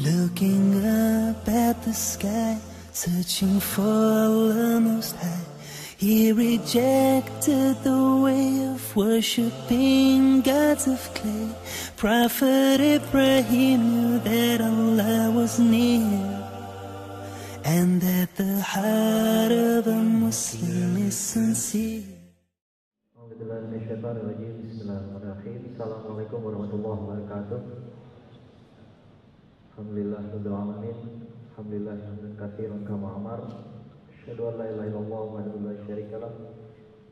Looking up at the sky, searching for Allah Most High. He rejected the way of worshipping gods of clay. Prophet Ibrahim knew that Allah was near, and that the heart of a Muslim is sincere. Bismillahirrahmanirrahim. Assalamualaikum warahmatullahi wabarakatuh. Alhamdulillahirabbil alamin. Alhamdulillah hamdan katsiran kama amar. Asyhadu an la ilaha illallah wahdahu la syarika lah.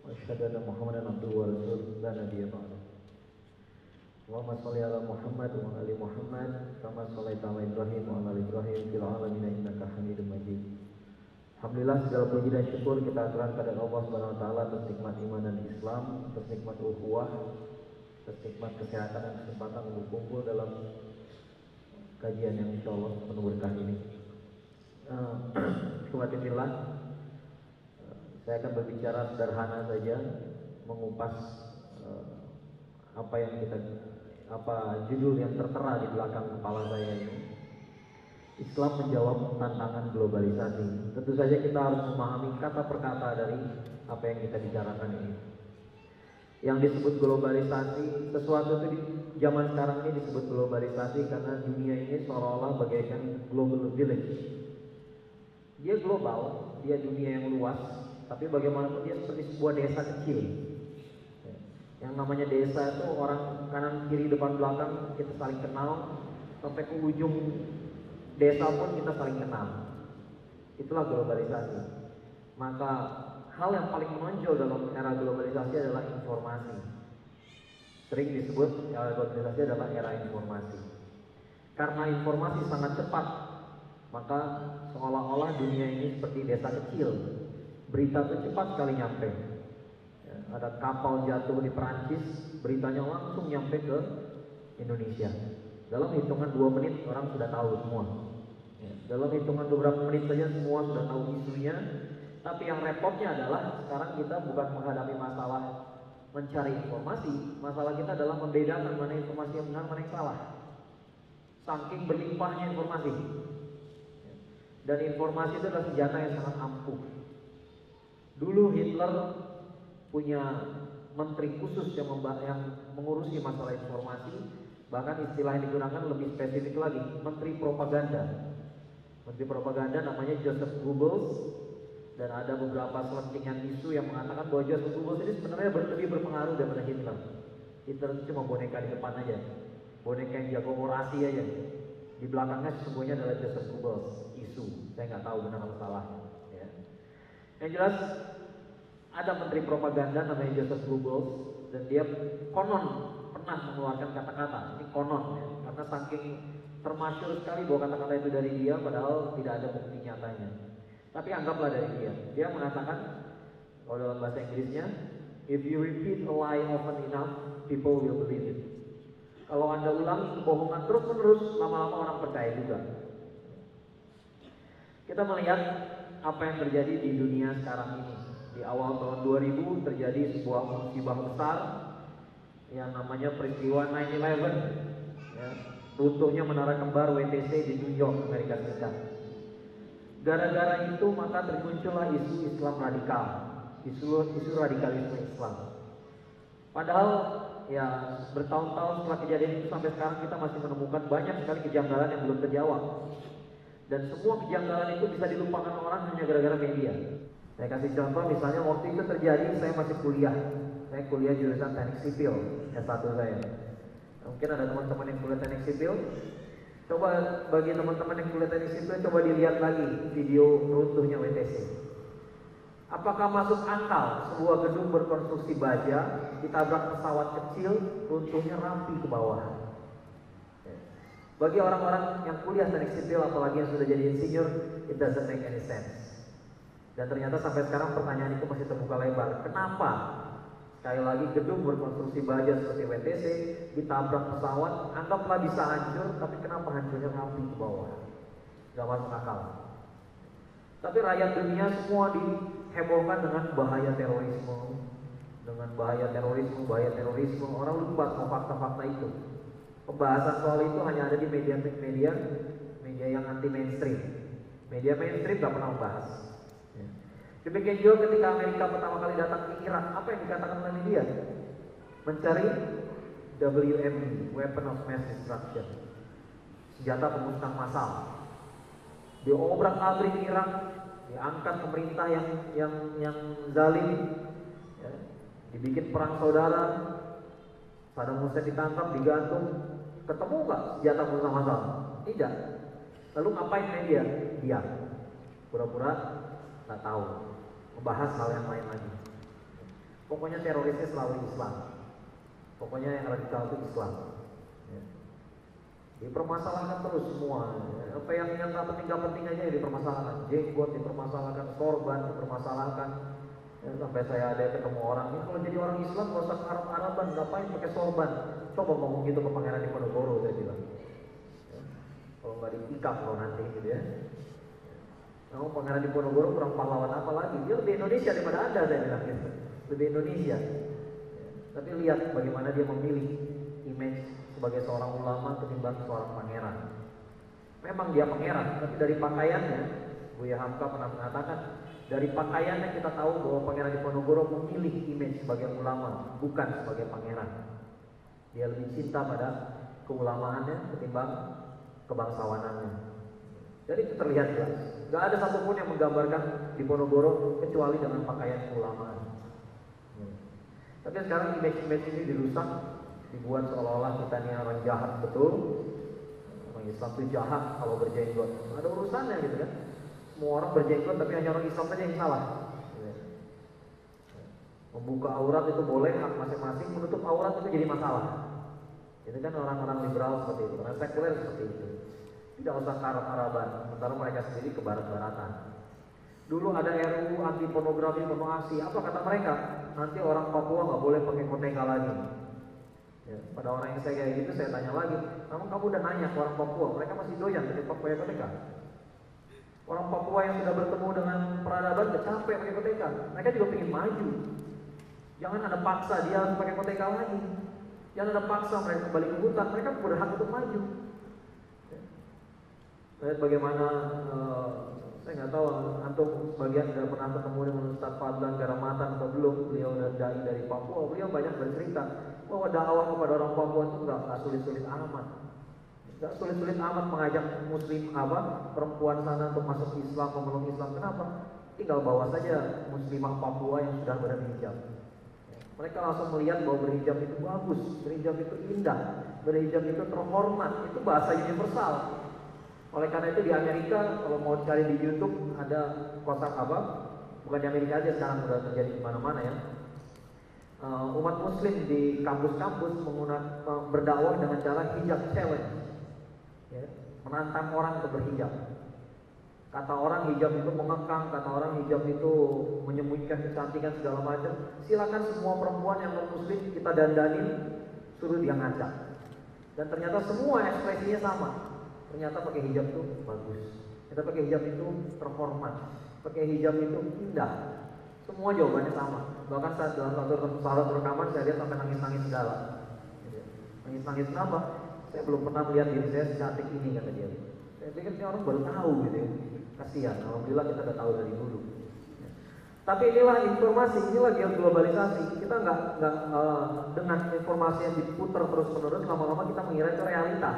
Wa asyhadu anna Muhammadan abduhu wa rasuluh la nabiyya ba'da. Allahumma shalli ala Muhammad wa ali Muhammad kama shallaita ala Ibrahim wa ala Ibrahim fil alamin innaka Hamidum Majid. Alhamdulillah, segala puji dan syukur kita aturkan pada Allah Subhanahu wa taala atas nikmat iman dan Islam, atas nikmat ukhuwah, atas nikmat kesehatan dan kesempatan untuk kumpul dalam kajian yang insyaallah penuh berkah ini. Ikhwatifillah, saya akan berbicara sederhana saja, mengupas judul yang tertera di belakang kepala saya ini. Islam menjawab tantangan globalisasi. Tentu saja kita harus memahami kata per kata dari apa yang kita bicarakan ini. Yang disebut globalisasi, sesuatu itu di zaman sekarang ini disebut globalisasi karena dunia ini seolah-olah bagaikan global village. Dia global, dia dunia yang luas, tapi bagaimanapun dia seperti sebuah desa kecil. Yang namanya desa itu orang kanan kiri depan belakang kita saling kenal, sampai ke ujung desa pun kita saling kenal. Itulah globalisasi. Maka hal yang paling menonjol dalam era globalisasi adalah informasi. Sering disebut era globalisasi adalah era informasi. Karena informasi sangat cepat, maka seolah-olah dunia ini seperti desa kecil. Berita itu cepat sekali nyampe. Ada kapal jatuh di Perancis, beritanya langsung nyampe ke Indonesia. Dalam hitungan 2 menit orang sudah tahu semua. Dalam hitungan beberapa menit saja semua sudah tahu isunya. Tapi yang repotnya adalah sekarang kita bukan menghadapi masalah mencari informasi. Masalah kita adalah membedakan mana informasi yang benar, mana yang salah. Saking berlimpahnya informasi. Dan informasi itu adalah senjata yang sangat ampuh. Dulu Hitler punya menteri khusus yang mengurusi masalah informasi. Bahkan istilah yang digunakan lebih spesifik lagi, menteri propaganda. Menteri propaganda namanya Joseph Goebbels. Dan ada beberapa selentingan isu yang mengatakan bahwa Joseph Goebbels ini sebenarnya lebih berpengaruh daripada Hitler. Hitler itu cuma boneka di depan aja, boneka yang jago orasi aja. Di belakangnya sesungguhnya adalah Joseph Goebbels. Isu, saya nggak tahu benar atau salah. Ya. Yang jelas ada menteri propaganda namanya Joseph Goebbels, dan dia konon pernah mengeluarkan kata-kata. Ini konon ya, karena saking termasyhur sekali bahwa kata-kata itu dari dia, padahal tidak ada bukti nyatanya. Tapi anggaplah dari dia. Dia mengatakan, kalau dalam bahasa Inggrisnya, if you repeat a lie often enough, people will believe it. Kalau Anda ulangi kebohongan terus-menerus, lama-lama orang percaya juga. Kita melihat apa yang terjadi di dunia sekarang ini. Di awal tahun 2000 terjadi sebuah musibah besar yang namanya peristiwa 9/11. Ya, runtuhnya menara kembar WTC di New York, Amerika Serikat. Gara-gara itu maka termuncullah isu Islam radikal, isu radikalisme Islam. Padahal ya bertahun-tahun setelah kejadian itu sampai sekarang kita masih menemukan banyak sekali kejanggalan yang belum terjawab. Dan semua kejanggalan itu bisa dilupakan orang hanya gara-gara media. Saya kasih contoh, misalnya waktu itu terjadi saya masih kuliah. Saya kuliah jurusan teknik sipil, S1 saya. Mungkin ada teman-teman yang kuliah teknik sipil. Coba bagi teman-teman yang kuliah teknik sipil, coba dilihat lagi video runtuhnya WTC. Apakah masuk akal sebuah gedung berkonstruksi baja ditabrak pesawat kecil, runtuhnya rapi ke bawah? Bagi orang-orang yang kuliah teknik sipil, apalagi yang sudah jadi insinyur, it doesn't make any sense. Dan ternyata sampai sekarang pertanyaan itu masih terbuka lebar. Kenapa? Sekali lagi gedung berkonstruksi baja seperti WTC ditabrak pesawat, anggaplah bisa hancur, tapi kenapa hancurnya rapi ke bawah? Gak masuk akal. Tapi rakyat dunia semua dihebohkan dengan bahaya terorisme, dengan bahaya terorisme, orang lupa sama fakta-fakta itu. Pembahasan soal itu hanya ada di media yang anti mainstream. Media mainstream gak pernah membahas. Ya. Demikian juga ketika Amerika pertama kali datang ke Irak, apa yang dikatakan oleh media? Mencari WMD, Weapon of Mass Destruction, senjata pemusnah massal. Diobrak-abrik Irak, diangkat pemerintah yang zalim, ya. Dibikin perang saudara, Saddam Hussein ditangkap, digantung. Ketemu nggak senjata pemusnah massal? Tidak. Lalu ngapain media? Diam, pura-pura nggak tahu, membahas hal yang lain lagi. Pokoknya terorisnya selalu Islam. Pokoknya yang radikal itu Islam. Ya. Dipermasalahkan terus semua. Ya. Apa yang nggak penting aja ya dipermasalahkan. Jenggot dipermasalahkan, sorban dipermasalahkan. Ya, sampai saya ada ketemu orang ini, kalau jadi orang Islam nggak usah Arab-Araban, ngapain pakai sorban? Coba ngomong gitu ke Pangeran Diponegoro, saya bilang. Ya. Kalau nggak ditikam kalau nanti gitu ya. Nah, Pangeran Diponegoro kurang pahlawan apa lagi? Dia lebih Indonesia daripada Anda, saya bilang gitu. Lebih Indonesia. Tapi lihat bagaimana dia memilih image sebagai seorang ulama ketimbang seorang pangeran. Memang dia pangeran, tapi dari pakaiannya, Buya Hamka pernah mengatakan, dari pakaiannya kita tahu bahwa Pangeran Diponegoro memilih image sebagai ulama, bukan sebagai pangeran. Dia lebih cinta pada keulamaannya ketimbang kebangsawanannya. Jadi itu terlihat jelas. Gak ada satupun yang menggambarkan Diponegoro kecuali dengan pakaian keulamaan. Tapi sekarang image-image ini dirusak, dibuat seolah-olah kita ini orang jahat betul. Orang Islam itu jahat kalau berjenggot. Ada urusannya gitu kan. Semua orang berjenggot tapi hanya orang Islam saja yang salah. Membuka aurat itu boleh, hak masing-masing. Menutup aurat itu jadi masalah. Itu kan orang-orang liberal seperti itu, orang sekuler seperti itu. Tidak usah Arab-Araban, sementara mereka sendiri ke barat-baratan. Dulu ada RUU anti pornografi, pornografi. Apa kata mereka? Nanti orang Papua nggak boleh pakai koteka lagi. Ya, pada orang yang saya kayak gitu saya tanya lagi, namun kamu udah nanya ke orang Papua, mereka masih doyan pakai koteka. Orang Papua yang sudah bertemu dengan peradaban udah capek pakai koteka. Mereka juga ingin maju. Jangan ada paksa dia harus pakai koteka lagi. Jangan ada paksa mereka kembali ke hutan. Mereka berhak untuk maju. Ya. Lihat bagaimana saya nggak tahu antum sebagian sudah pernah ketemu dengan Ustaz Fadlan Karamatan atau belum. Beliau dai dari Papua. Beliau banyak bercerita bahwa dakwah kepada orang Papua itu nggak sulit-sulit amat. Nggak sulit-sulit amat mengajak muslim perempuan sana untuk masuk Islam, memeluk Islam. Kenapa? Tinggal bawa saja muslimah Papua yang sudah berhijab. Mereka langsung melihat bahwa berhijab itu bagus, berhijab itu indah, berhijab itu terhormat. Itu bahasa universal. Oleh karena itu di Amerika, kalau mau cari di YouTube ada kotak bukan di Amerika aja, sekarang sudah terjadi di mana-mana ya. Umat Muslim di kampus-kampus berdakwah dengan cara hijab challenge, ya, menantang orang untuk berhijab. Kata orang hijab itu mengekang, kata orang hijab itu menyembunyikan kecantikan segala macam. Silakan semua perempuan yang non-Muslim kita dandanin, suruh dia ngaca. Dan ternyata semua ekspresinya sama. Ternyata pakai hijab itu bagus. Kita pakai hijab itu terhormat. Pakai hijab itu indah. Semua jawabannya sama. Bahkan saat dalam satu rekaman saya lihat sampai nangis-nangis segala. Nangis-nangis kenapa? Saya belum pernah melihat diri saya secantik ini, kata dia. Saya pikir ini orang baru tahu gitu ya. Kasihan. Alhamdulillah kita udah tahu dari dulu. Tapi inilah informasi, inilah globalisasi. Kita nggak dengan informasi yang diputar terus-menerus, lama-lama kita mengira itu realita.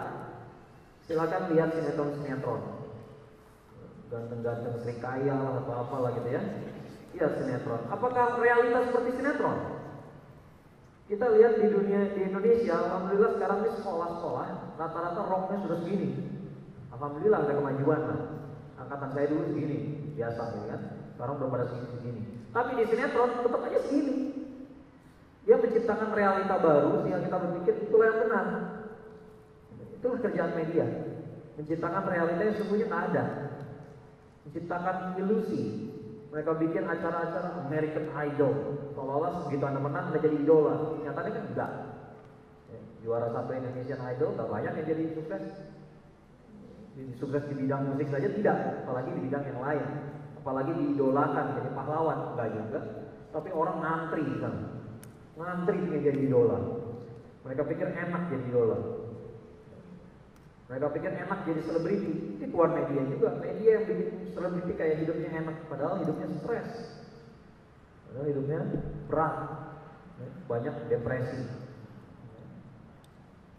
Silakan lihat sinetron-sinetron, ganteng-ganteng Sri Kaya atau apalah gitu ya. Iya sinetron. Apakah realitas seperti sinetron? Kita lihat di Indonesia, alhamdulillah sekarang di sekolah-sekolah rata-rata roknya sudah segini. Alhamdulillah ada kemajuan lah. Angkatan saya dulu segini, biasa ya kan. Sekarang udah pada segini. Tapi di sinetron tetap aja segini. Dia menciptakan realita baru sehingga kita berpikir itulah yang benar. Itulah kerjaan media, menciptakan realita yang sesungguhnya tak ada, menciptakan ilusi. Mereka bikin acara-acara American Idol, seolah-olah begitu Anda menang Anda jadi idola. Nyatanya kan enggak. Ya, juara satu Indonesian Idol tak banyak yang jadi sukses. Sukses di bidang musik saja tidak, apalagi di bidang yang lain. Apalagi diidolakan jadi pahlawan, enggak juga. Tapi orang ngantri kan. ngantri ingin jadi idola. Mereka pikir enak jadi idola. Mereka pikir enak jadi selebriti. Tipuan media juga. Media yang bikin selebriti kayak hidupnya enak, padahal hidupnya stres. Padahal hidupnya berat. Banyak depresi.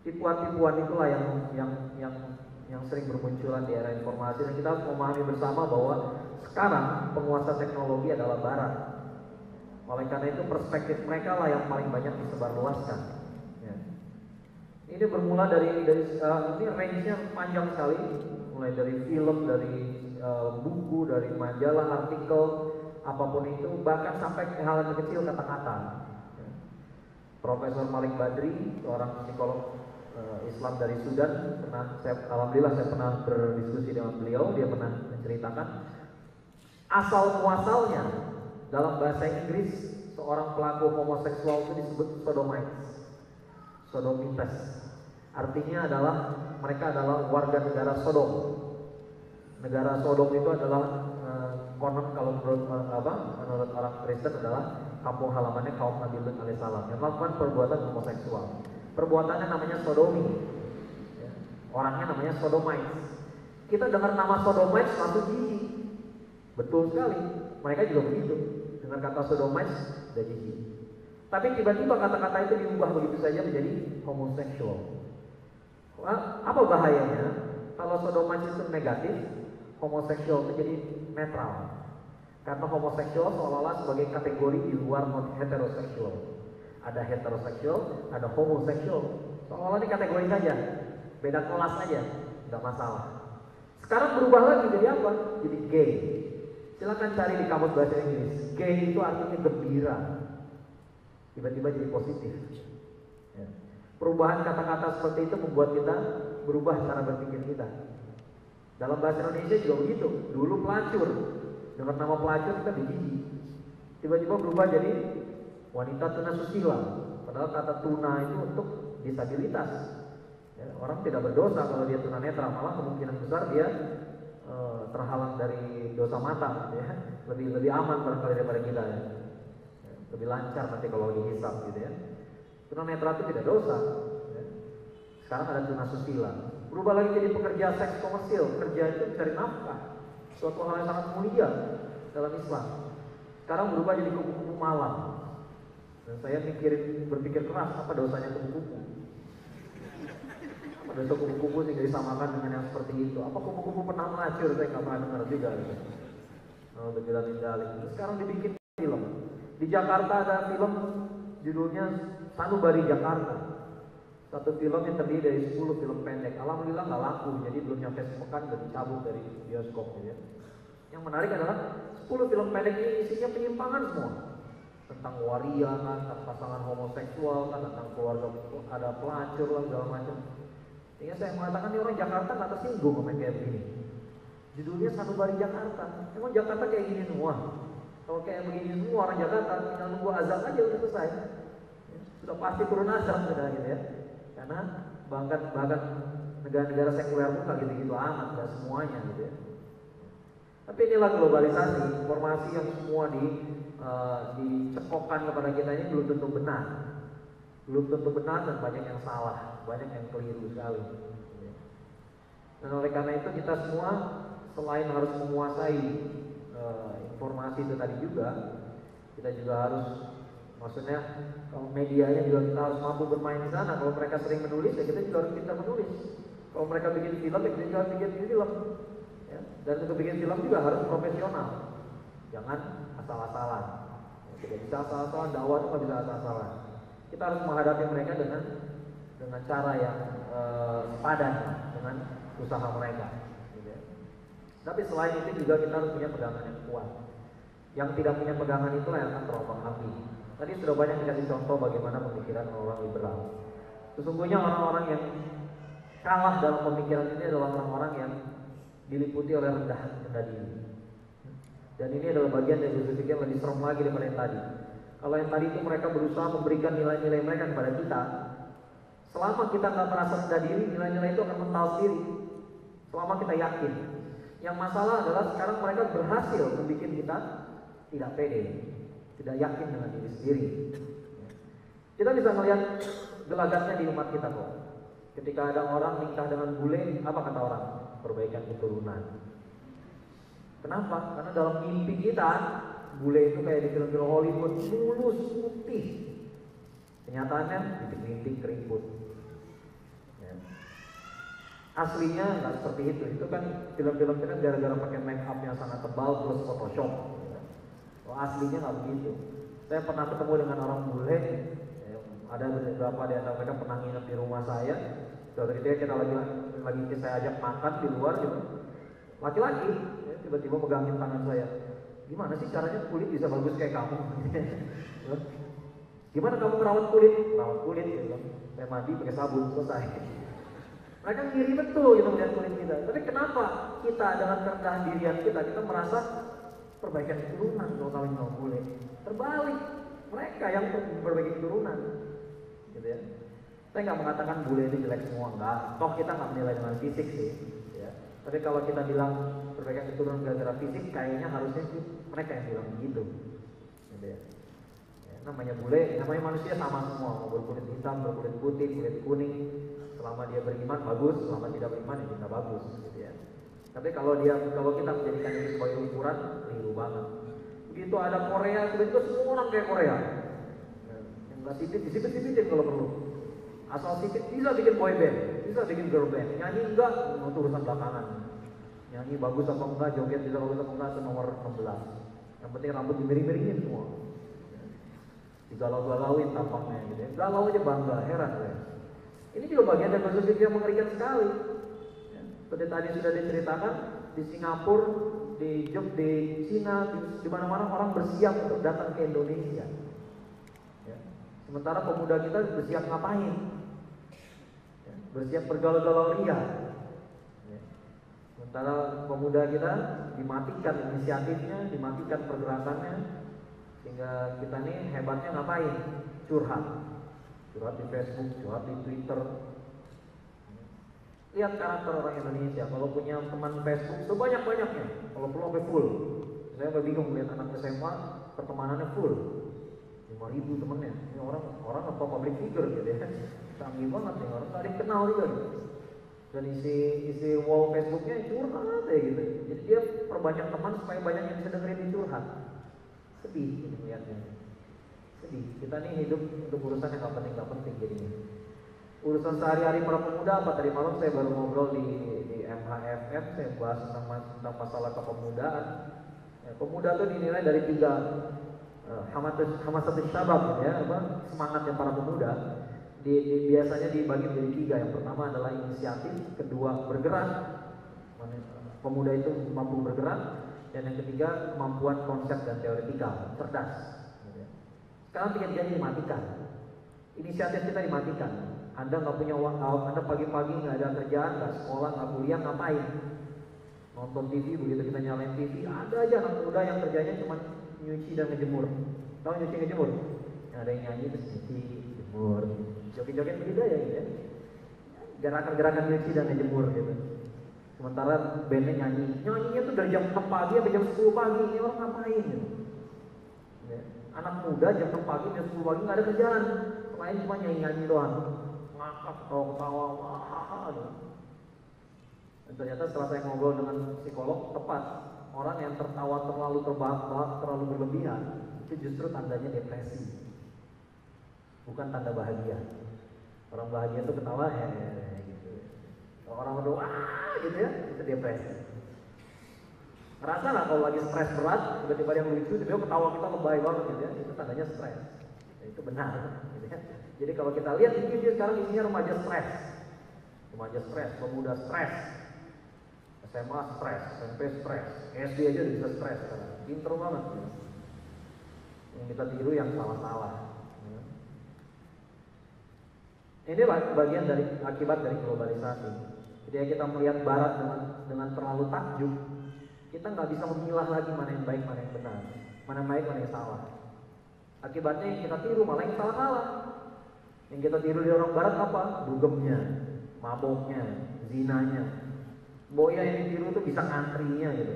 Tipuan-tipuan itulah yang sering bermunculan di era informasi, dan kita harus memahami bersama bahwa sekarang penguasa teknologi adalah Barat. Oleh karena itu perspektif mereka lah yang paling banyak disebarluaskan. Ya. Ini bermula dari ini range-nya panjang sekali, mulai dari film, dari buku, dari majalah, artikel, apapun itu, bahkan sampai hal yang kecil, kata-kata. Ya. Profesor Malik Badri, seorang psikolog Islam dari Sudan, alhamdulillah saya pernah berdiskusi dengan beliau. Dia pernah menceritakan asal muasalnya dalam bahasa Inggris seorang pelaku homoseksual itu disebut sodomites. Artinya adalah mereka adalah warga negara Sodom. Negara Sodom itu adalah konon kalau menurut orang Kristen adalah kampung halamannya kaum Nabi Lut alaihissalam yang melakukan perbuatan homoseksual. Perbuatannya namanya sodomi, ya. Orangnya namanya sodomites. Kita dengar nama sodomites langsung jijik. Betul sekali, mereka juga begitu. Dengar kata sodomites udah jijik. Tapi tiba-tiba kata-kata itu diubah begitu saja menjadi homoseksual. Apa bahayanya? Kalau sodomites itu negatif, homoseksual itu jadi netral. Karena homoseksual seolah-olah sebagai kategori di luar heteroseksual. Ada heteroseksual, ada homoseksual. Seolah-olah ini kategori saja, beda kelas aja, nggak masalah. Sekarang berubah lagi jadi apa? Jadi gay. Silakan cari di kamus bahasa Inggris. Gay itu artinya gembira. Tiba-tiba jadi positif. Ya. Perubahan kata-kata seperti itu membuat kita berubah cara berpikir kita. Dalam bahasa Indonesia juga begitu. Dulu pelacur, dengan nama pelacur kita dijijik. Tiba-tiba berubah jadi wanita tunasusila. Padahal kata tuna itu untuk disabilitas. Ya, orang tidak berdosa kalau dia tunanetra, malah kemungkinan besar dia terhalang dari dosa mata, gitu ya. Lebih aman barangkali daripada kita, ya. Lebih lancar nanti kalau dihisab, gitu ya. Tunanetra itu tidak dosa. Ya. Sekarang ada tunasusila. Berubah lagi jadi pekerja seks komersil. Kerja itu mencari nafkah, suatu hal yang sangat mulia dalam Islam. Sekarang berubah jadi kupu-kupu malam. Dan saya berpikir keras, apa dosanya kupu-kupu? Apa dosa kupu-kupu sehingga disamakan dengan yang seperti itu? Apa kupu-kupu pernah melacur? Saya nggak pernah dengar juga. Sekarang dibikin film. Di Jakarta ada film judulnya Sanubari Jakarta. Satu film yang terdiri dari 10 film pendek. Alhamdulillah nggak laku, jadi belum nyampe sepekan udah dicabut dari bioskop, ya. Yang menarik adalah 10 film pendek ini isinya penyimpangan semua. Tentang waria kan, tentang pasangan homoseksual kan, tentang keluarga, ada pelacur lah segala macam. Sehingga saya mengatakan ini orang Jakarta nggak tersinggung sama kayak begini. Judulnya Sanubari Jakarta. Emang Jakarta kayak gini semua? Kalau kayak begini semua orang Jakarta tinggal nunggu azab aja udah selesai. Ya, sudah pasti turun azab sudah, gitu ya. Karena bahkan negara-negara sekuler pun nggak gitu-gitu amat, nggak semuanya, gitu ya. Tapi inilah globalisasi, informasi yang semua dicekokkan kepada kita ini belum tentu benar. Belum tentu benar dan banyak yang salah, banyak yang keliru sekali. Dan oleh karena itu kita semua selain harus menguasai informasi itu tadi juga, kita juga harus, maksudnya kalau medianya juga kita harus mampu bermain di sana. Kalau mereka sering menulis, ya kita juga harus pintar menulis. Kalau mereka bikin film, ya kita juga harus bikin film. Ya. Dan untuk bikin film juga harus profesional. Jangan asal-asalan. Ya, tidak bisa asal-asalan, dakwah itu nggak bisa asal-asalan. Kita harus menghadapi mereka dengan cara yang padan dengan usaha mereka. Gitu ya. Tapi selain itu juga kita harus punya pegangan yang kuat. Yang tidak punya pegangan itulah yang akan terombang-ambing. Tadi sudah banyak dikasih contoh bagaimana pemikiran orang liberal. Sesungguhnya orang-orang yang kalah dalam pemikiran ini adalah orang-orang yang diliputi oleh rendah diri. Dan ini adalah bagian dari berpikir lebih serem lagi daripada yang tadi. Kalau yang tadi itu mereka berusaha memberikan nilai-nilai mereka kepada kita, selama kita nggak merasa rendah diri, nilai-nilai itu akan mental sendiri. Selama kita yakin. Yang masalah adalah sekarang mereka berhasil membuat kita tidak pede, tidak yakin dengan diri sendiri. Kita bisa melihat gelagatnya di umat kita kok. Ketika ada orang nikah dengan bule, apa kata orang? Perbaikan keturunan. Kenapa? Karena dalam mimpi kita, bule itu kayak di film-film Hollywood, mulus, putih. Kenyataannya bintik-bintik keriput. Ya. Aslinya nggak seperti itu. Itu kan film-film kan gara-gara pakai make up yang sangat tebal plus Photoshop. Ya. Oh, aslinya nggak begitu. Saya pernah ketemu dengan orang bule. Ada beberapa di antara mereka pernah nginep di rumah saya. Suatu ketika kita lagi saya ajak makan di luar gitu. Laki-laki ya, tiba-tiba pegangin tangan saya. Gimana sih caranya kulit bisa bagus kayak kamu? Gimana kamu merawat kulit? Merawat kulit gitu. Saya mandi pakai sabun, selesai. Mereka ngiri betul gitu melihat kulit kita. Tapi kenapa kita dengan kerendahan dirian kita merasa perbaikan keturunan kalau kawin sama bule? Terbalik, mereka yang perbaiki keturunan. Gitu ya. Saya nggak mengatakan bule itu jelek semua, enggak. Toh kita nggak menilai dengan fisik sih. Ya. Tapi kalau kita bilang perbaikan keturunan gara-gara fisik, kayaknya harusnya sih mereka yang bilang begitu. Gitu ya. Ya, namanya bule, namanya manusia sama semua, mau berkulit hitam, berkulit putih, kulit kuning. Selama dia beriman bagus, selama tidak beriman ya tidak bagus. Gitu ya. Tapi kalau kita menjadikan ini sebagai ukuran, keliru banget. Begitu ada Korea, tiba-tiba semua orang kayak Korea. Yang nggak sipit kalau perlu. Asal sipit bisa bikin boy band, bisa bikin girl band. Nyanyi enggak, itu urusan belakangan. Nyanyi bagus apa enggak, joget bisa bagus apa enggak, itu nomor 16. Yang penting rambut dimiring-miringin semua. Digalau-galauin tampaknya gitu ya. Galau aja bangga, heran ya. Ini juga bagian dari kasus yang mengerikan sekali. Ya. Seperti tadi sudah diceritakan, di Singapura, di Cina, di mana-mana orang bersiap untuk datang ke Indonesia. Ya. Sementara pemuda kita bersiap ngapain? Ya. Bersiap bergalau-galau ria. Ya. Sementara pemuda kita dimatikan inisiatifnya, dimatikan pergerakannya, sehingga kita nih hebatnya ngapain? Curhat di Facebook, curhat di Twitter. Lihat karakter orang Indonesia. Kalau punya teman Facebook sebanyak-banyaknya, kalau perlu sampai full. Saya nggak bingung lihat anak SMA pertemanannya full, 5.000 temennya. Ini orang apa public figure gitu ya. Canggih banget nih orang, tadi kenal juga. Dan isi wall Facebooknya curhat ya gitu. Jadi dia perbanyak teman supaya banyak yang bisa dengerin dia curhat. Sedih gitu melihatnya. Sedih. Kita nih hidup untuk urusan yang nggak penting jadinya. Urusan sehari-hari para pemuda apa? Tadi malam saya baru ngobrol di MHFF, saya bahas tentang masalah kepemudaan. Ya, pemuda itu dinilai dari 3 hamasatus syabab ya, semangatnya para pemuda. Biasanya dibagi menjadi 3. Yang pertama adalah inisiatif, kedua bergerak. Pemuda itu mampu bergerak, dan yang ketiga kemampuan konsep dan teoretikal, cerdas. Sekarang 3-tiganya dimatikan. Inisiatif kita dimatikan. Anda nggak punya uang, Anda pagi-pagi nggak ada kerjaan, nggak sekolah, nggak kuliah, ngapain? Nonton TV, begitu kita nyalain TV, ada aja anak muda yang kerjanya cuma nyuci dan ngejemur. Tahu nyuci ngejemur? Yang ada yang nyanyi terus nyuci, jemur, joget-joget begitu aja gitu ya. Gerakan-gerakan nyuci dan ngejemur gitu. Sementara bandnya nyanyinya tuh dari jam 6 pagi sampai jam 10 pagi, ini orang ngapain gitu? Ya. Anak muda jam 6 pagi, jam 10 pagi nggak ada kerjaan, selain cuma nyanyi-nyanyi doang. Ngakak, ketawa-ketawa, gitu. Dan ternyata setelah saya ngobrol dengan psikolog, tepat, orang yang tertawa terlalu terbahak-bahak, terlalu berlebihan, itu justru tandanya depresi, bukan tanda bahagia. Orang bahagia itu ketawa gitu. Kalau orang berdoa gitu ya, itu depresi. Ngerasa nggak kalau lagi stres berat, tiba-tiba yang lucu, tiba-tiba ketawa kita lebay banget gitu ya, itu tandanya stres. Ya, itu benar. Gitu ya. Jadi kalau kita lihat di video sekarang isinya remaja stres, pemuda stres, SMA stres, SMP stres, SD aja udah bisa stres sekarang. Pinter banget ya. Yang kita tiru yang salah-salah. Ya. Ini bagian dari akibat dari globalisasi. Ketika kita melihat Barat dengan terlalu takjub, kita nggak bisa memilah lagi mana yang baik, mana yang benar, mana yang baik, mana yang salah. Akibatnya yang kita tiru malah yang salah-salah. Yang kita tiru di orang Barat apa? Dugemnya, maboknya, zinanya. Boya yang ditiru tuh bisa ngantrinya gitu.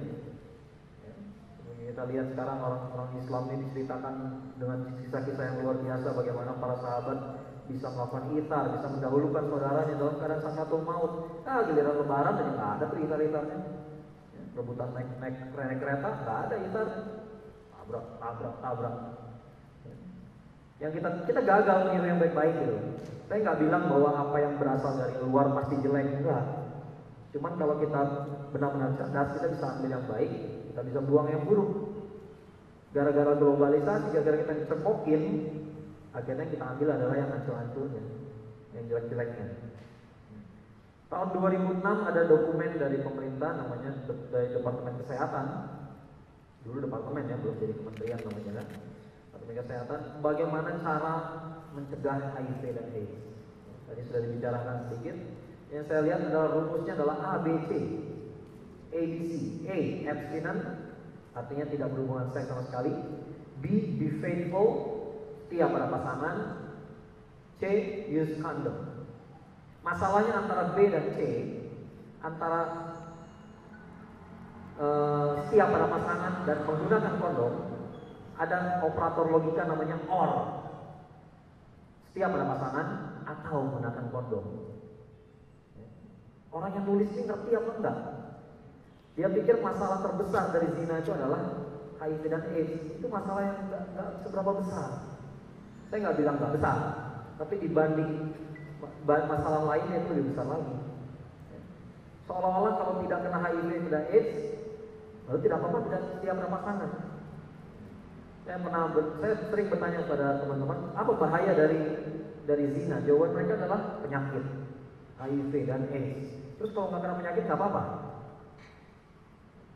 Ya. Kita lihat sekarang orang-orang Islam ini diceritakan dengan kisah-kisah yang luar biasa bagaimana para sahabat bisa melakukan itar, bisa mendahulukan saudaranya dalam keadaan sakaratul maut. Giliran lebaran aja nggak ada tuh itar-itarnya. Rebutan naik kereta nggak ada itar, tabrak. Yang kita gagal niru yang baik-baik gitu. Saya nggak bilang bahwa apa yang berasal dari luar pasti jelek, enggak. Cuman kalau kita benar-benar cerdas, kita bisa ambil yang baik, kita bisa buang yang buruk. Gara-gara globalisasi, gara-gara kita dicekokin, akhirnya kita ambil adalah yang hancur-hancurnya, yang jelek-jeleknya. Tahun 2006 ada dokumen dari pemerintah namanya dari Departemen Kesehatan. Dulu departemen ya, belum jadi kementerian namanya kan. Departemen Kesehatan, bagaimana cara mencegah HIV dan AIDS. Tadi sudah dibicarakan sedikit. Yang saya lihat adalah rumusnya adalah ABC. ABC. A, abstinent, artinya tidak berhubungan seks sama sekali. B, be faithful, setia pada pasangan. C, use condom. Masalahnya antara B dan C, antara setia pada pasangan dan menggunakan kondom, ada operator logika namanya OR. Setia pada pasangan atau menggunakan kondom. Orang yang nulis ini ngerti apa enggak? Dia pikir masalah terbesar dari zina itu adalah HIV dan AIDS. Itu masalah yang enggak seberapa besar. Saya nggak bilang nggak besar, tapi dibanding masalah lainnya itu lebih besar lagi. Seolah-olah kalau tidak kena HIV dan AIDS, lalu tidak apa-apa, tidak setia pada pasangan. Saya sering bertanya kepada teman-teman, apa bahaya dari zina? Jawaban mereka adalah penyakit, HIV dan AIDS. Terus kalau nggak kena penyakit nggak apa-apa.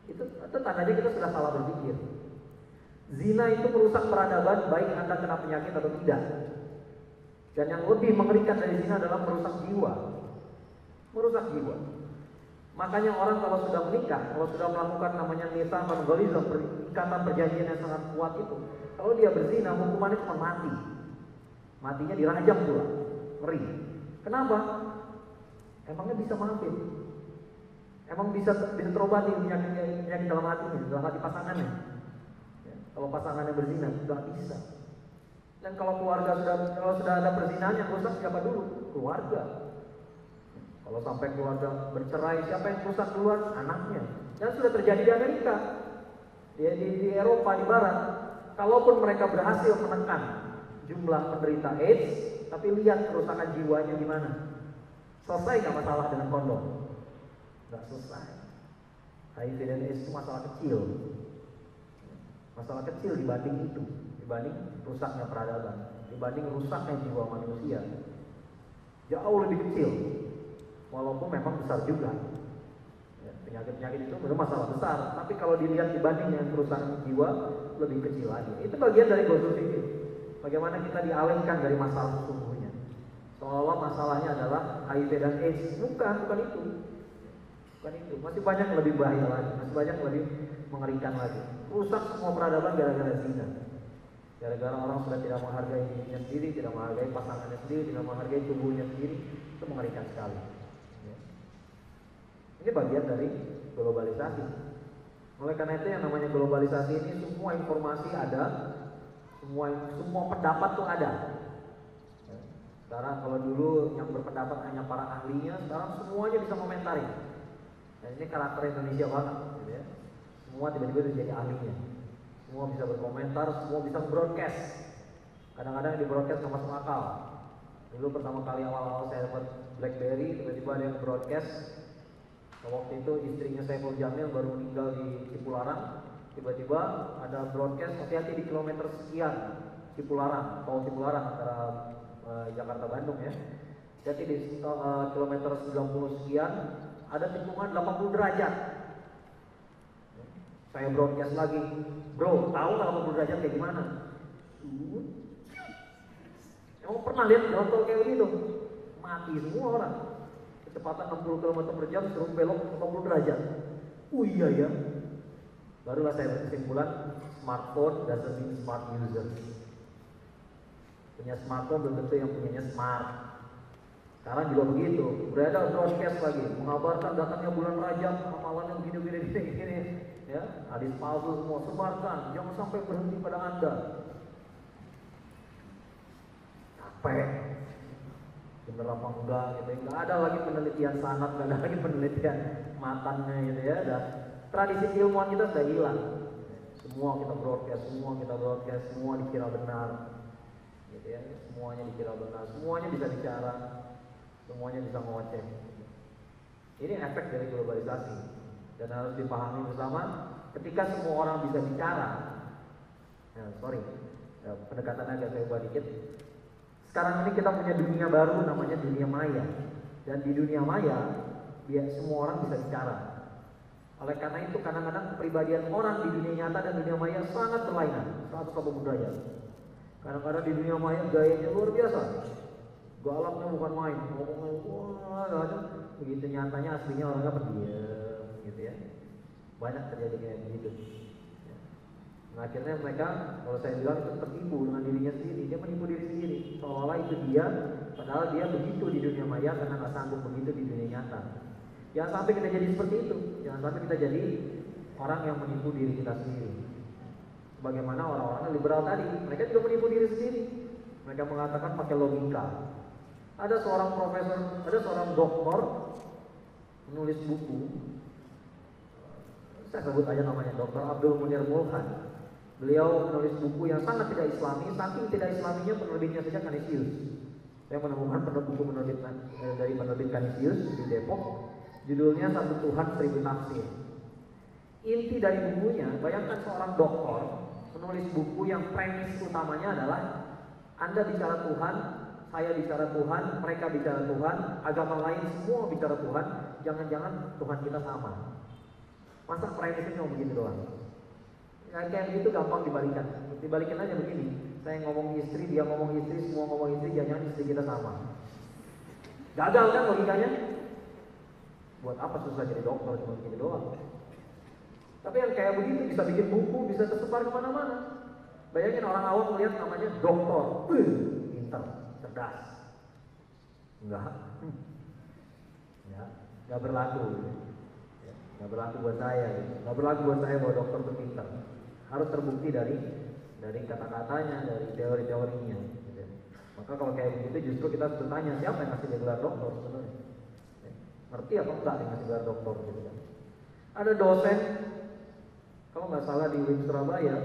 Itu tandanya kita sudah salah berpikir. Zina itu merusak peradaban, baik Anda kena penyakit atau tidak. Dan yang lebih mengerikan dari zina adalah merusak jiwa. Merusak jiwa. Makanya orang kalau sudah menikah, kalau sudah melakukan namanya nizam ghalizah, ikatan perjanjian yang sangat kuat itu, kalau dia berzina, hukumannya cuma mati. Matinya dirajam pula. Ngeri. Kenapa? Emangnya bisa maafin? Emang bisa terobati penyakit dalam hatinya, dalam hati pasangannya? Ya, kalau pasangannya berzina, nggak bisa. Dan kalau sudah ada perzinahan yang rusak siapa dulu? Keluarga. Kalau sampai keluarga bercerai, siapa yang rusak duluan? Anaknya. Dan sudah terjadi di Amerika, di Eropa, di Barat. Kalaupun mereka berhasil menekan jumlah penderita AIDS, tapi lihat kerusakan jiwanya gimana. Selesai nggak masalah dengan kondom? Nggak selesai. HIV dan AIDS itu masalah kecil. Masalah kecil dibanding itu, dibanding rusaknya peradaban, dibanding rusaknya jiwa manusia. Jauh lebih kecil. Walaupun memang besar juga. Ya, penyakit-penyakit itu memang masalah besar, tapi kalau dilihat dibanding dengan kerusakan jiwa, lebih kecil lagi. Itu bagian dari gosul fikih. Bagaimana kita dialihkan dari masalah sesungguhnya. Seolah masalahnya adalah HIV dan AIDS. Bukan itu. Bukan itu. Masih banyak yang lebih bahaya lagi, masih banyak yang lebih mengerikan lagi. Rusak semua peradaban gara-gara zina. Gara-gara orang sudah tidak menghargai dirinya sendiri, tidak menghargai pasangannya sendiri, tidak menghargai tubuhnya sendiri. Itu mengerikan sekali. Ini bagian dari globalisasi. Oleh karena itu yang namanya globalisasi ini semua informasi ada, semua pendapat tuh ada. Sekarang kalau dulu yang berpendapat hanya para ahlinya, sekarang semuanya bisa komentari. Dan ini karakter Indonesia banget, gitu ya. Semua tiba-tiba jadi ahlinya. Semua bisa berkomentar, semua bisa broadcast. Kadang-kadang di broadcast nggak masuk akal. Dulu pertama kali awal-awal saya dapat BlackBerry, tiba-tiba ada yang broadcast. Waktu itu istrinya Saiful Jamil baru meninggal di Cipularang. Tiba-tiba ada broadcast, hati-hati di kilometer sekian Cipularang, tol Cipularang antara Jakarta Bandung ya. Jadi di kilometer 90 sekian ada tikungan 80 derajat. Saya broadcast lagi, bro, tahu nggak 80 derajat kayak gimana? Emang pernah lihat tol kayak gitu? Mati semua orang. Kecepatan 60 km per jam suruh belok 80 derajat. Iya ya. Barulah saya berkesimpulan, smartphone doesn't mean smart user. Punya smartphone belum tentu yang punyanya smart. Sekarang juga begitu. Berada broadcast lagi, mengabarkan datangnya bulan Rajab, amalannya begini. ya, hadis palsu semua sebarkan, jangan sampai berhenti pada Anda. Capek, bener apa enggak gitu, nggak ada lagi penelitian sanad, nggak ada lagi penelitian matannya gitu ya, dan tradisi ilmuwan kita sudah hilang. Semua kita broadcast, semua dikira benar, gitu ya, semuanya dikira benar, semuanya bisa bicara, semuanya bisa ngoceh. Ini efek dari globalisasi dan harus dipahami bersama. Ketika semua orang bisa bicara, pendekatannya agak saya ubah dikit. Sekarang ini kita punya dunia baru namanya dunia maya, dan di dunia maya semua orang bisa bicara. Oleh karena itu kadang-kadang kepribadian orang di dunia nyata dan dunia maya sangat berlainan, 180 derajat. Kadang-kadang di dunia maya gayanya luar biasa, galaknya bukan main, ngomongnya wah, begitu nyatanya aslinya orangnya pendiam, gitu ya. Banyak terjadi kayak begitu. Nah, akhirnya mereka, kalau saya bilang, itu tertipu dengan dirinya sendiri. Dia menipu diri sendiri, seolah-olah itu dia, padahal dia begitu di dunia maya karena nggak sanggup begitu di dunia nyata. Jangan sampai kita jadi seperti itu. Jangan sampai kita jadi orang yang menipu diri kita sendiri. Bagaimana orang-orang liberal tadi, mereka juga menipu diri sendiri. Mereka mengatakan pakai logika. Ada seorang profesor, ada seorang doktor menulis buku. Saya sebut aja namanya, Dr. Abdul Munir Mulhan. Beliau menulis buku yang sangat tidak islami, saking tidak islaminya penerbitnya saja Kanisius. Saya menemukan buku dari penerbit Kanisius di Depok. Judulnya Satu Tuhan Seribu Tafsir. Inti dari bukunya, bayangkan seorang doktor menulis buku yang premis utamanya adalah Anda bicara Tuhan, saya bicara Tuhan, mereka bicara Tuhan, agama lain semua bicara Tuhan, jangan-jangan Tuhan kita sama. Masa premisnya cuma begitu doang? Ya, kayak begitu gampang dibalikan. Dibalikin aja begini, saya ngomong istri, dia ngomong istri, semua ngomong istri, jangan-jangan istri kita sama. Gagal kan logikanya? Buat apa susah jadi dokter cuma begini doang? Tapi yang kayak begitu bisa bikin buku, bisa tersebar kemana-mana. Bayangin orang awam melihat namanya dokter, pinter, cerdas. Enggak, ya, nggak berlaku. Ya, nggak berlaku buat saya. Gitu. Nggak berlaku buat saya bahwa dokter itu pinter. Harus terbukti dari kata-katanya, dari teori-teorinya. Gitu. Maka kalau kayak begitu justru kita harus bertanya siapa yang ngasih dia gelar dokter sebenarnya. Ngerti atau enggak yang ngasih gelar dokter gitu kan. Ada dosen, kalau nggak salah di UIN Surabaya,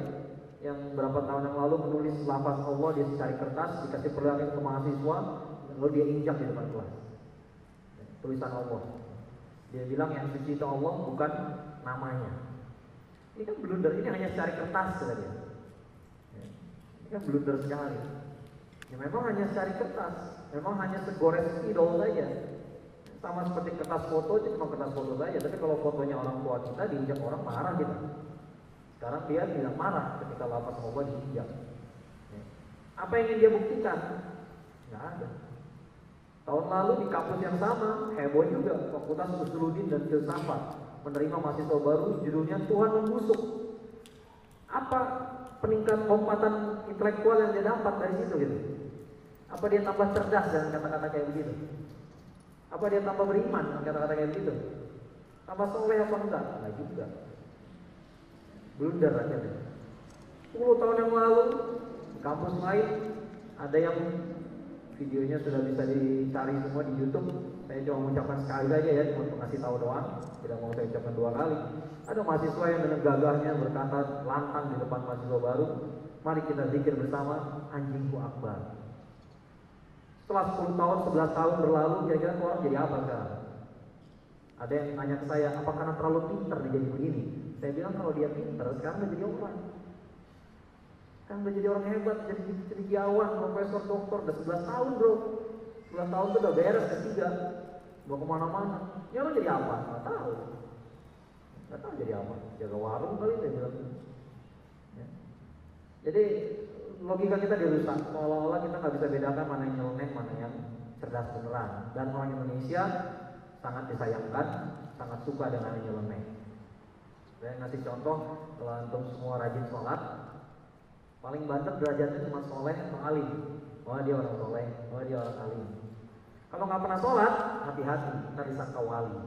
yang berapa tahun yang lalu menulis lafaz Allah, dia cari kertas, dikasih perlihatkan ke mahasiswa, lalu dia injak di depan kelas. Tulisan Allah. Dia bilang yang suci itu Allah, bukan namanya. Ini kan blunder, ini hanya cari kertas kata dia. Ini kan blunder sekali. Ya memang hanya cari kertas, memang hanya segores spidol saja. Sama seperti kertas foto, itu cuma kertas foto saja. Tapi kalau fotonya orang tua kita diinjak orang, marah kita. Sekarang dia tidak marah ketika lafaz Allah diinjak. Apa yang ingin dia buktikan? Nggak ada. Tahun lalu di kampus yang sama, heboh juga, Fakultas Usuluddin dan Filsafat menerima mahasiswa baru, judulnya Tuhan Membusuk. Apa peningkat lompatan intelektual yang dia dapat dari situ gitu? Apa dia tambah cerdas dengan kata-kata kayak begitu? Apa dia tambah beriman dengan kata-kata kayak begitu? Tambah soleh apa enggak? Enggak juga. Blunder aja deh. 10 tahun yang lalu di kampus lain ada yang videonya sudah bisa dicari semua di YouTube. Saya cuma mengucapkan sekali saja ya, cuma untuk ngasih tahu doang. Tidak mau saya ucapkan 2 kali. Ada mahasiswa yang dengan gagahnya berkata lantang di depan mahasiswa baru, mari kita zikir bersama, anjingku akbar. Setelah 10 tahun, 11 tahun berlalu, kira-kira orang jadi apa sekarang? Ada yang nanya ke saya, apa karena terlalu pintar dia jadi begini? Saya bilang kalau dia pintar, sekarang udah jadi orang. Kan udah jadi orang hebat, jadi cendekiawan, profesor, doktor, udah 11 tahun bro. 11 tahun itu udah beres ketiga, mau kemana-mana. Ya lo jadi apa? Nggak tahu. Nggak tahu jadi apa. Jaga warung kali saya bilang. Ya. Jadi logika kita dirusak. Seolah-olah kita nggak bisa bedakan mana yang nyeleneh, mana yang cerdas beneran. Dan orang Indonesia sangat disayangkan, sangat suka dengan yang nyeleneh. Saya ngasih contoh, kalau antum semua rajin sholat, paling banter derajatnya cuma soleh atau alim. Oh dia orang soleh, oh dia orang alim. Kalau nggak pernah sholat, hati-hati, ntar disangka wali.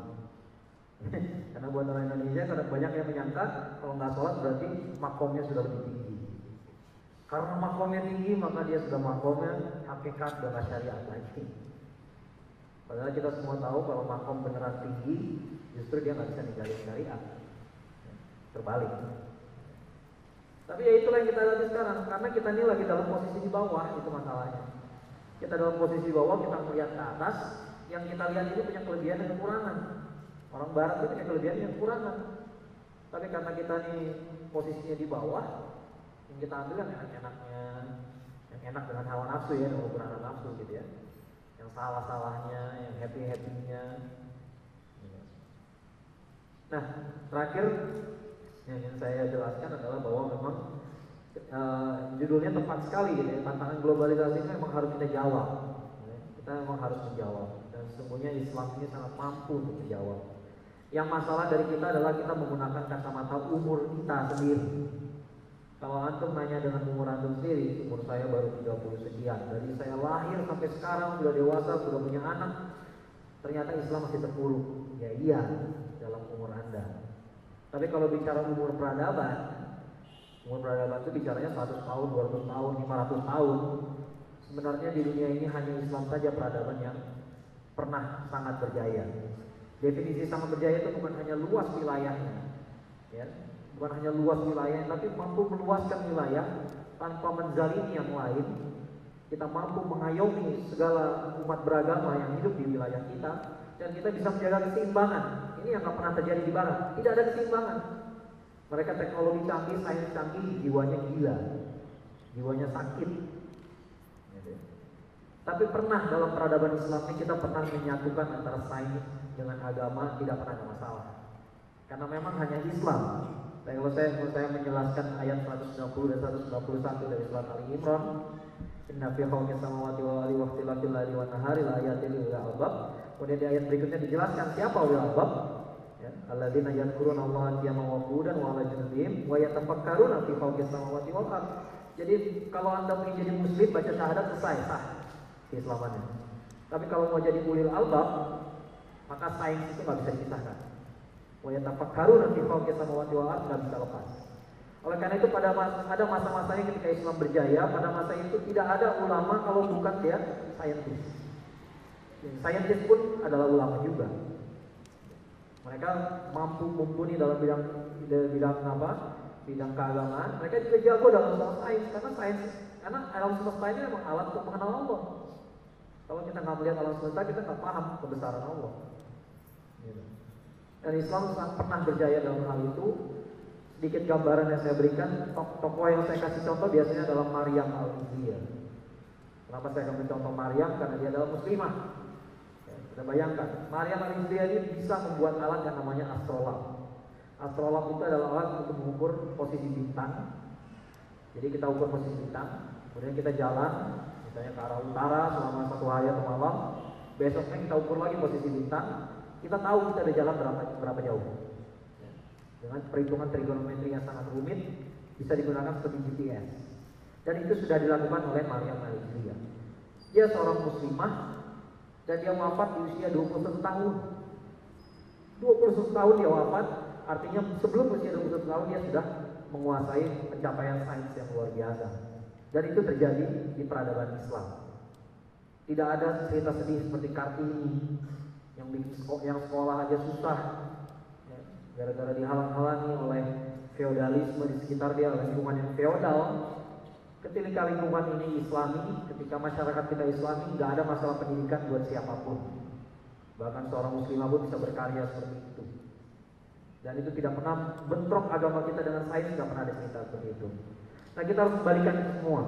Karena buat orang Indonesia kadang banyak yang menyangka kalau nggak sholat berarti makomnya sudah lebih tinggi. Karena makomnya tinggi maka dia sudah makomnya hakikat dan syariat lagi. Padahal kita semua tahu kalau makom beneran tinggi, justru dia nggak bisa ninggalin syariat. Terbalik. Tapi ya itulah yang kita lihat sekarang, karena kita ini lagi dalam posisi di bawah, itu masalahnya. Kita dalam posisi di bawah, kita melihat ke atas, yang kita lihat ini punya kelebihan dan kekurangan. Orang barat itu punya kelebihan dan kekurangan. Tapi karena kita ini posisinya di bawah, yang kita ambil yang enak-enaknya, yang enak dengan hawa nafsu ya, dengan ukuran nafsu gitu ya. Yang salah-salahnya, yang happy-happynya. Nah, terakhir yang ingin saya jelaskan adalah bahwa memang judulnya tepat sekali gitu ya. Tantangan globalisasi ini memang harus kita jawab. Kita memang harus menjawab. Dan sesungguhnya Islam ini sangat mampu untuk menjawab. Yang masalah dari kita adalah kita menggunakan kacamata umur kita sendiri. Kalau antum nanya dengan umur antum sendiri, umur saya baru 30 sekian. Dari saya lahir sampai sekarang sudah dewasa, sudah punya anak, ternyata Islam masih terpuruk. Ya iya, dalam umur Anda. Tapi kalau bicara umur peradaban itu bicaranya 100 tahun, 200 tahun, 500 tahun. Sebenarnya di dunia ini hanya Islam saja peradaban yang pernah sangat berjaya. Definisi sangat berjaya itu bukan hanya luas wilayahnya, ya, bukan hanya luas wilayah, tapi mampu meluaskan wilayah tanpa menzalimi yang lain. Kita mampu mengayomi segala umat beragama yang hidup di wilayah kita, dan kita bisa menjaga keseimbangan. Ini yang tak pernah terjadi di Barat. Tidak ada keseimbangan. Mereka teknologi canggih, sains canggih, jiwanya gila, jiwanya sakit. Tapi pernah dalam peradaban Islam ini kita pernah menyatukan antara sains dengan agama, tidak pernah ada masalah. Karena memang hanya Islam. Kalau saya menjelaskan ayat 190 dan 191 dari surat Ali Imran, inna fi khalqis samawati wal ardi wa ikhtilafil laili wan nahari la ayatin lil albab. Kemudian di ayat berikutnya dijelaskan siapa ulil albab, ya, alladzina yadhkuruna Allaha qiyaman wa qu'udan wa 'ala junubihim wa yatafakkaruna fi khalqis samawati wal ardi. Jadi kalau Anda ingin jadi muslim baca syahadat selesai, sah keislamannya. Tapi kalau mau jadi ulil albab, maka sains itu nggak bisa dipisahkan. Wa yatafakkaruna fi khalqis samawati wal ardi nggak bisa lepas. Oleh karena itu ada masa-masanya ketika Islam berjaya, pada masa itu tidak ada ulama kalau bukan dia saintis. Saintis pun adalah ulama juga. Mereka mampu mumpuni dalam bidang apa? Bidang keagamaan. Mereka juga jago dalam sains karena alam semesta ini memang alat untuk mengenal Allah. Kalau kita nggak melihat alam semesta, kita nggak paham kebesaran Allah. Dan Islam sangat pernah berjaya dalam hal itu. Sedikit gambaran yang saya berikan, tokoh yang saya kasih contoh biasanya adalah Maryam al-Izziah. Kenapa saya ambil contoh Maryam? Karena dia adalah muslimah. Ya, kita bayangkan, Maryam al-Izziah ini bisa membuat alat yang namanya astrolab. Astrolab itu adalah alat untuk mengukur posisi bintang. Jadi kita ukur posisi bintang, kemudian kita jalan, misalnya ke arah utara selama 1 hari atau malam. Besoknya kita ukur lagi posisi bintang. Kita tahu kita ada jalan berapa jauh. Dengan perhitungan trigonometri yang sangat rumit, bisa digunakan sebagai GPS. Dan itu sudah dilakukan oleh Maryam al-Izziah. Dia seorang muslimah dan dia wafat di usia 21 tahun. 21 tahun dia wafat, artinya sebelum usia 21 tahun dia sudah menguasai pencapaian sains yang luar biasa. Dan itu terjadi di peradaban Islam. Tidak ada cerita sedih seperti Kartini yang sekolah aja susah, gara-gara dihalang-halangi oleh feodalisme di sekitar dia, oleh lingkungan yang feodal. Ketika lingkungan ini Islami, ketika masyarakat kita Islami, nggak ada masalah pendidikan buat siapapun. Bahkan seorang muslimah pun bisa berkarya seperti itu. Dan itu tidak pernah bentrok agama kita dengan sains, nggak pernah ada cerita seperti itu. Nah, kita harus kembalikan itu semua.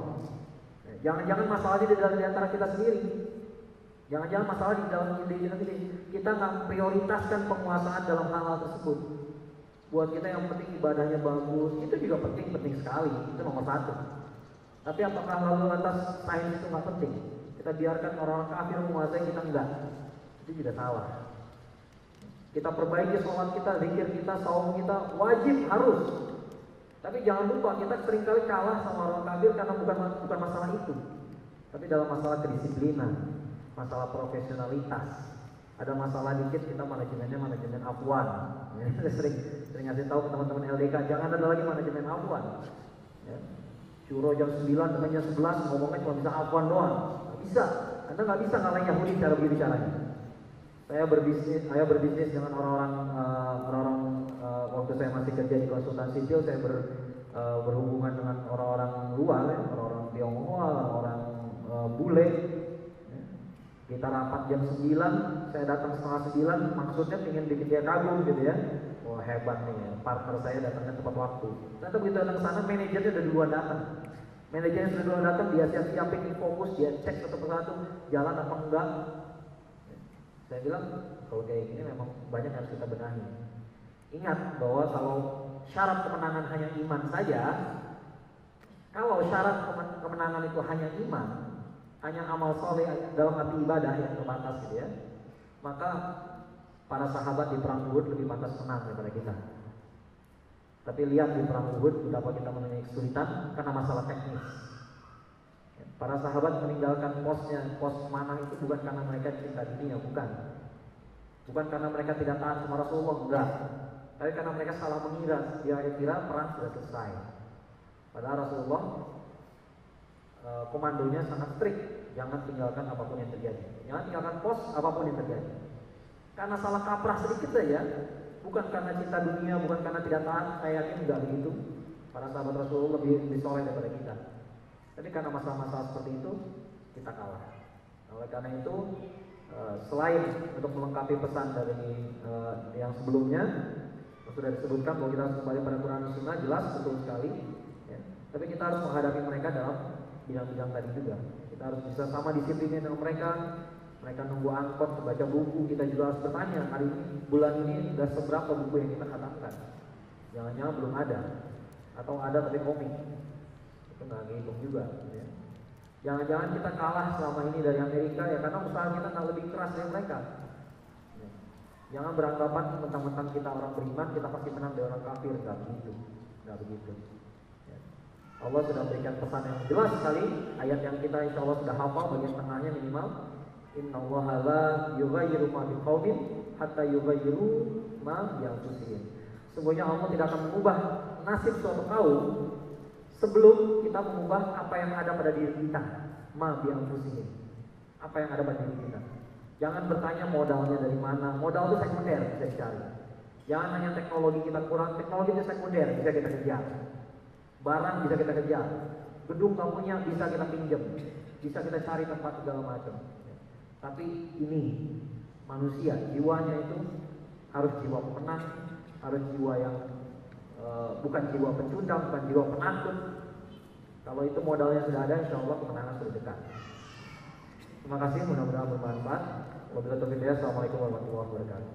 Jangan-jangan masalahnya di antara kita sendiri. Jangan-jangan masalah di dalam diri kita sendiri. Kita nggak prioritaskan penguasaan dalam hal-hal tersebut. Buat kita yang penting ibadahnya bagus, itu juga penting sekali. Itu nomor 1. Tapi apakah lalu lantas sains itu nggak penting? Kita biarkan orang kafir menguasai, kita enggak. Itu juga salah. Kita perbaiki sholat kita, zikir kita, saum kita, wajib harus. Tapi jangan lupa kita seringkali kalah sama orang kafir karena bukan masalah itu. Tapi dalam masalah kedisiplinan, masalah profesionalitas. Ada masalah dikit kita manajemennya manajemen afwan. Ya, sering ngasih tahu ke teman-teman LDK, jangan ada lagi manajemen afwan. Ya. Syuro jam 9 dengan jam 11 ngomongnya cuma bisa afwan doang. Nggak bisa. Anda nggak bisa ngalahin Yahudi cara begini caranya. Saya berbisnis dengan orang-orang waktu saya masih kerja di konsultan sipil, saya berhubungan dengan orang-orang luar, ya, orang-orang Tionghoa, orang bule. Ya. Kita rapat jam 9, saya datang setengah 9, maksudnya ingin bikin dia kagum gitu ya. Wah hebat nih, ya. Partner saya datangnya tepat waktu. Ternyata begitu datang ke sana, manajernya udah duluan datang. Manajernya sudah duluan datang, dia siapin fokus, dia cek satu persatu jalan apa enggak. Saya bilang kalau kayak gini memang banyak yang harus kita benahi. Ingat bahwa kalau syarat kemenangan hanya iman saja, kalau syarat kemenangan itu hanya iman, hanya amal soleh dalam arti ibadah yang terbatas gitu ya, maka para sahabat di perang Uhud lebih pantas menang daripada kita. Tapi lihat di perang Uhud betapa kita menemui kesulitan karena masalah teknis. Para sahabat meninggalkan pos mana itu bukan karena mereka cinta dunia, bukan. Bukan karena mereka tidak taat sama Rasulullah, enggak. Tapi karena mereka salah mengira, dia kira perang sudah selesai. Padahal Rasulullah komandonya sangat strict, jangan tinggalkan apapun yang terjadi. Jangan tinggalkan pos apapun yang terjadi. Karena salah kaprah sedikit saja, bukan karena cinta dunia, bukan karena tidak taat, saya yakin enggak begitu. Para sahabat Rasulullah lebih soleh daripada kita. Tapi karena masalah-masalah seperti itu kita kalah. Oleh karena itu selain untuk melengkapi pesan dari yang sebelumnya sudah disebutkan bahwa kita harus kembali pada Quran dan Sunnah, jelas betul sekali. Ya. Tapi kita harus menghadapi mereka dalam bidang-bidang tadi juga. Kita harus bisa sama disiplinnya dengan mereka. Mereka nunggu angkot, baca buku, kita juga harus bertanya hari ini, bulan ini sudah seberapa buku yang kita khatamkan. Jangan-jangan belum ada, atau ada tapi komik. Itu nggak ngitung juga ya. Jangan-jangan kita kalah selama ini dari Amerika ya karena usaha kita nggak lebih keras dari mereka ya. Jangan beranggapan mentang-mentang kita orang beriman kita pasti menang dari orang kafir, nggak begitu ya. Allah sudah berikan pesan yang jelas sekali, ayat yang kita insya Allah sudah hafal bagian tengahnya minimal, innallaha la yughayyiru ma biqaumin hatta yughayyiru ma bi anfusihim. Sesungguhnya Allah tidak akan mengubah nasib suatu kaum sebelum kita mengubah apa yang ada pada diri kita, ma bi anfusihim. Apa yang ada pada diri kita. Jangan bertanya modalnya dari mana. Modal itu sekunder, bisa dicari. Jangan hanya teknologi kita kurang, teknologi itu sekunder, bisa kita kejar. Barang bisa kita kejar. Gedung kamu punya bisa kita pinjam, bisa kita cari tempat segala macam. Tapi ini manusia, jiwanya itu harus jiwa pemenang, harus jiwa yang bukan jiwa pencundang, bukan jiwa penakut. Kalau itu modalnya sudah ada, insya Allah kemenangan sudah dekat. Terima kasih, mudah-mudahan bermanfaat. Wabillahi taufiq hidayah. Assalamualaikum warahmatullahi wabarakatuh.